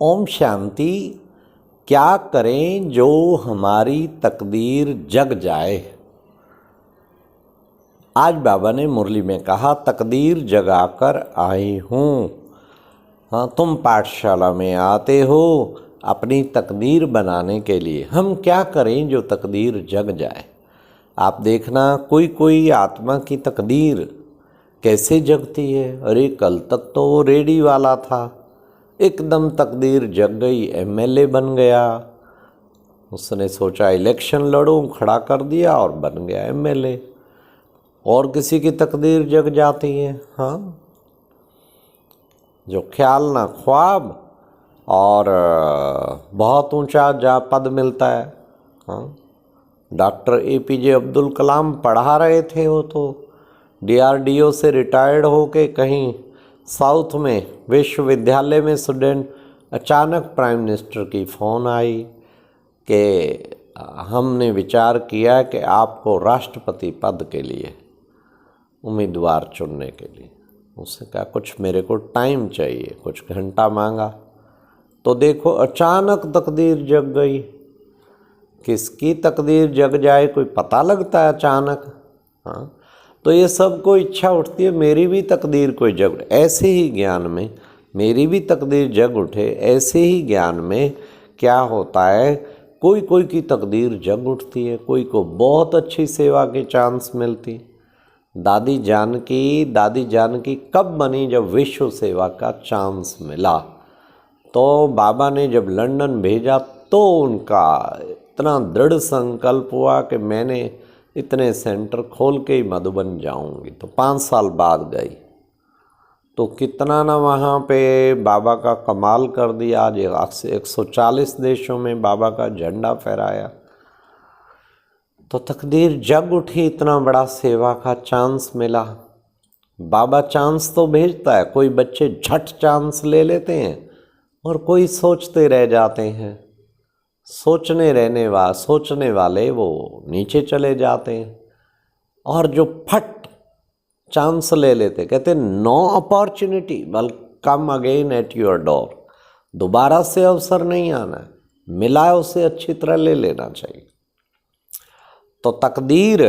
ओम शांति। क्या करें जो हमारी तकदीर जग जाए। आज बाबा ने मुरली में कहा, तकदीर जगाकर आई हूँ। हाँ, तुम पाठशाला में आते हो अपनी तकदीर बनाने के लिए। हम क्या करें जो तकदीर जग जाए। आप देखना, कोई कोई आत्मा की तकदीर कैसे जगती है। अरे कल तक तो वो रेडी वाला था, एकदम तकदीर जग गई, एमएलए बन गया। उसने सोचा इलेक्शन लड़ूं, खड़ा कर दिया और बन गया एमएलए। और किसी की तकदीर जग जाती है। हाँ, जो ख्याल ना ख्वाब और बहुत ऊंचा जा पद मिलता है। हाँ, डॉक्टर एपीजे अब्दुल कलाम पढ़ा रहे थे, वो तो डीआरडीओ से रिटायर्ड होके कहीं साउथ में विश्वविद्यालय में स्टूडेंट, अचानक प्राइम मिनिस्टर की फ़ोन आई कि हमने विचार किया कि आपको राष्ट्रपति पद के लिए उम्मीदवार चुनने के लिए। उसने कहा कुछ मेरे को टाइम चाहिए, कुछ घंटा मांगा। तो देखो, अचानक तकदीर जग गई। किसकी तकदीर जग जाए कोई पता लगता है अचानक। हाँ, तो ये सबको इच्छा उठती है मेरी भी तकदीर कोई जग उठे। ऐसे ही ज्ञान में मेरी भी तकदीर जग उठे। ऐसे ही ज्ञान में क्या होता है, कोई कोई की तकदीर जग उठती है, कोई को बहुत अच्छी सेवा के चांस मिलती। दादी जानकी कब बनी, जब विश्व सेवा का चांस मिला। तो बाबा ने जब लंदन भेजा तो उनका इतना दृढ़ संकल्प हुआ कि मैंने इतने सेंटर खोल के ही मधुबन जाऊंगी। तो 5 साल बाद गई तो कितना ना वहाँ पे बाबा का कमाल कर दिया। आज 140 देशों में बाबा का झंडा फहराया। तो तकदीर जग उठी, इतना बड़ा सेवा का चांस मिला। बाबा चांस तो भेजता है, कोई बच्चे झट चांस ले लेते हैं और कोई सोचते रह जाते हैं। सोचने वाले वो नीचे चले जाते हैं, और जो फट चांस ले लेते, कहते no opportunity will come again at your door. दोबारा से अवसर नहीं आना है, मिला है उसे अच्छी तरह ले लेना चाहिए। तो तकदीर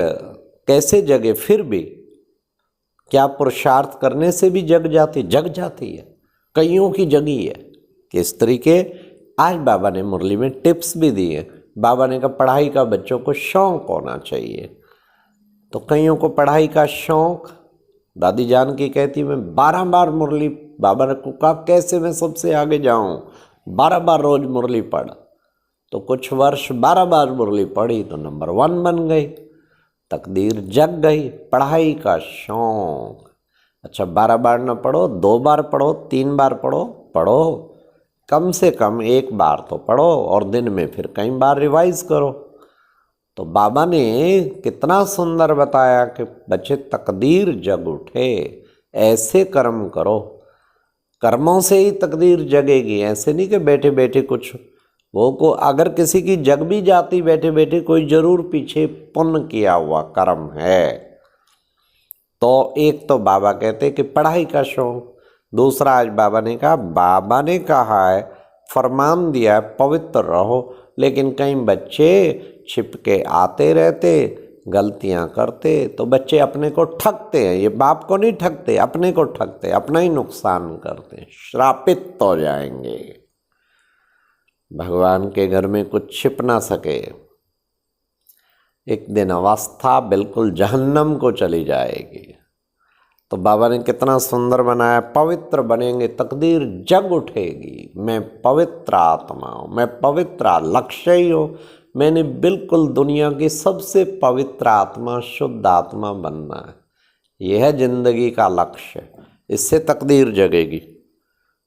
कैसे जगे, फिर भी क्या पुरुषार्थ करने से भी जग जाती है। कईयों की जगी है। किस तरीके, आज बाबा ने मुरली में टिप्स भी दिए। बाबा ने कहा पढ़ाई का बच्चों को शौक होना चाहिए। तो कईयों को पढ़ाई का शौक, दादी जानकी कहती मैं 12 बार मुरली, बाबा ने कहा कैसे मैं सबसे आगे जाऊं, 12 बार रोज मुरली पढ़। तो कुछ वर्ष 12 बार मुरली पढ़ी तो नंबर 1 बन गई। तकदीर जग गई, पढ़ाई का शौक। अच्छा, 12 बार न पढ़ो, 2 बार पढ़ो, 3 बार पढ़ो, कम से कम 1 बार तो पढ़ो, और दिन में फिर कई बार रिवाइज करो। तो बाबा ने कितना सुंदर बताया कि बच्चे तकदीर जग उठे, ऐसे कर्म करो। कर्मों से ही तकदीर जगेगी। ऐसे नहीं कि बैठे बैठे कुछ वो को, अगर किसी की जग भी जाती बैठे बैठे, कोई जरूर पीछे पुण्य किया हुआ कर्म है। तो एक तो बाबा कहते कि पढ़ाई का शौक। दूसरा, आज बाबा ने कहा है, फरमान दिया है पवित्र रहो। लेकिन कई बच्चे छिप के आते रहते, गलतियां करते, तो बच्चे अपने को ठगते हैं। ये बाप को नहीं ठगते, अपने को ठगते, अपना ही नुकसान करते, श्रापित हो जाएंगे। भगवान के घर में कुछ छिप ना सके। एक दिन अवस्था बिल्कुल जहन्नम को चली जाएगी। तो बाबा ने कितना सुंदर बनाया, पवित्र बनेंगे, तकदीर जग उठेगी। मैं पवित्र आत्मा हूँ, मैं पवित्र लक्ष्य ही हूँ। मैंने बिल्कुल दुनिया की सबसे पवित्र आत्मा, शुद्ध आत्मा बनना है। यह है जिंदगी का लक्ष्य। इससे तकदीर जगेगी।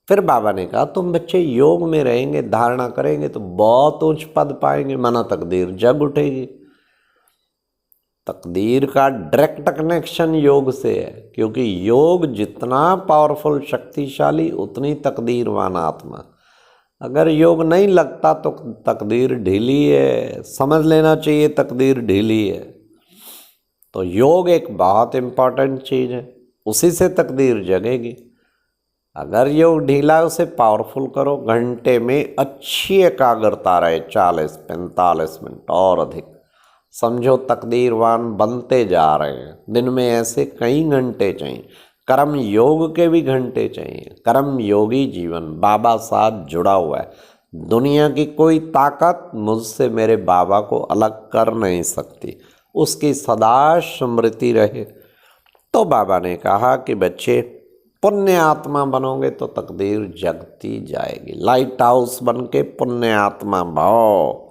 फिर बाबा ने कहा तुम बच्चे योग में रहेंगे, धारणा करेंगे तो बहुत उच्च पद पाएंगे, माना तकदीर जग उठेगी। तकदीर का डायरेक्ट कनेक्शन योग से है, क्योंकि योग जितना पावरफुल, शक्तिशाली, उतनी तकदीरवान आत्मा। अगर योग नहीं लगता तो तकदीर ढीली है, समझ लेना चाहिए तकदीर ढीली है। तो योग एक बहुत इम्पॉर्टेंट चीज़ है, उसी से तकदीर जगेगी। अगर योग ढीला है उसे पावरफुल करो, घंटे में अच्छी एकाग्रता रहे, 40-45 मिनट और अधिक। समझो तकदीरवान बनते जा रहे हैं। दिन में ऐसे कई घंटे चाहिए, कर्म योग के भी घंटे चाहिए। कर्म योगी जीवन बाबा साथ जुड़ा हुआ है। दुनिया की कोई ताकत मुझसे मेरे बाबा को अलग कर नहीं सकती, उसकी सदा स्मृति रहे। तो बाबा ने कहा कि बच्चे पुण्य आत्मा बनोगे तो तकदीर जगती जाएगी। लाइट हाउस बन के पुण्य आत्मा भाव,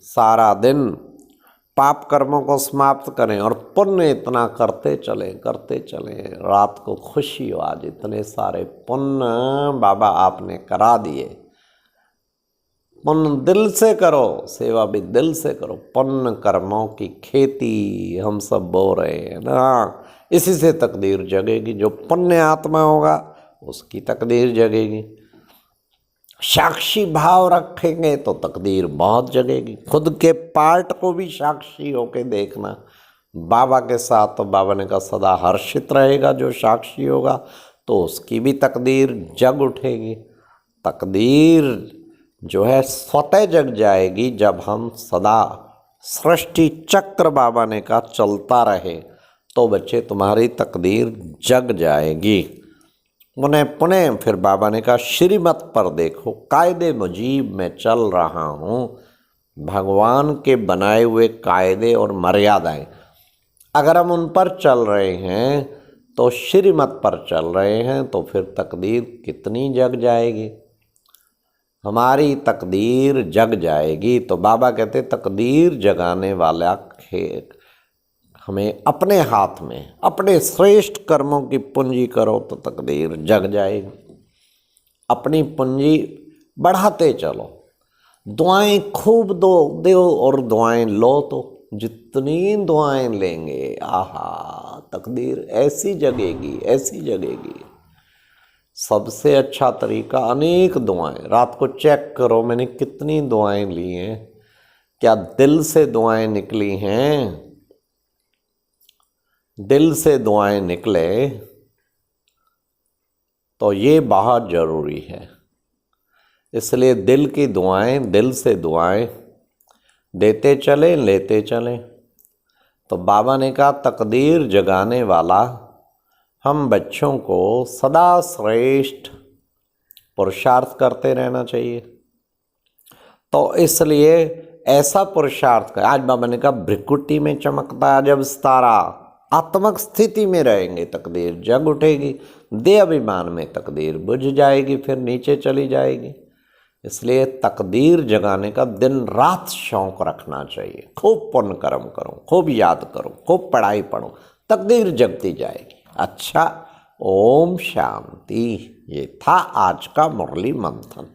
सारा दिन पाप कर्मों को समाप्त करें और पुण्य इतना करते चले। रात को खुशी हो, आज इतने सारे पुण्य बाबा आपने करा दिए। पुण्य दिल से करो, सेवा भी दिल से करो। पुण्य कर्मों की खेती हम सब बो रहे हैं ना, इसी से तकदीर जगेगी। जो पुण्य आत्मा होगा उसकी तकदीर जगेगी। साक्षी भाव रखेंगे तो तकदीर बहुत जगेगी। खुद के पार्ट को भी साक्षी होके देखना बाबा के साथ, तो बाबा ने कहा सदा हर्षित रहेगा। जो साक्षी होगा तो उसकी भी तकदीर जग उठेगी। तकदीर जो है स्वतः जग जाएगी जब हम सदा सृष्टि चक्र बाबा ने कहा चलता रहे, तो बच्चे तुम्हारी तकदीर जग जाएगी। पुनः फिर बाबा ने कहा श्रीमत पर देखो, कायदे मुजीब में चल रहा हूँ। भगवान के बनाए हुए कायदे और मर्यादाएं अगर हम उन पर चल रहे हैं तो श्रीमत पर चल रहे हैं, तो फिर तकदीर कितनी जग जाएगी, हमारी तकदीर जग जाएगी। तो बाबा कहते तकदीर जगाने वाला हमें अपने हाथ में, अपने श्रेष्ठ कर्मों की पूंजी करो तो तकदीर जग जाएगी। अपनी पूंजी बढ़ाते चलो, दुआएं खूब दो और दुआएं लो, तो जितनी दुआएं लेंगे आहा तकदीर ऐसी जगेगी। सबसे अच्छा तरीका अनेक दुआएं, रात को चेक करो मैंने कितनी दुआएं ली हैं, क्या दिल से दुआएं निकली हैं। दिल से दुआएं निकले तो ये बहुत ज़रूरी है। इसलिए दिल की दुआएं, दिल से दुआएं देते चले, लेते चले। तो बाबा ने कहा तकदीर जगाने वाला हम बच्चों को सदा श्रेष्ठ पुरुषार्थ करते रहना चाहिए। तो इसलिए ऐसा पुरुषार्थ कर, आज बाबा ने कहा भ्रिकुटी में चमकता जब सितारा, आत्मक स्थिति में रहेंगे तकदीर जग उठेगी। देह अभिमान में तकदीर बुझ जाएगी, फिर नीचे चली जाएगी। इसलिए तकदीर जगाने का दिन रात शौक रखना चाहिए। खूब पुण्य कर्म करो, खूब याद करो, खूब पढ़ाई पढ़ो, तकदीर जगती जाएगी। अच्छा, ओम शांति। ये था आज का मुरली मंथन।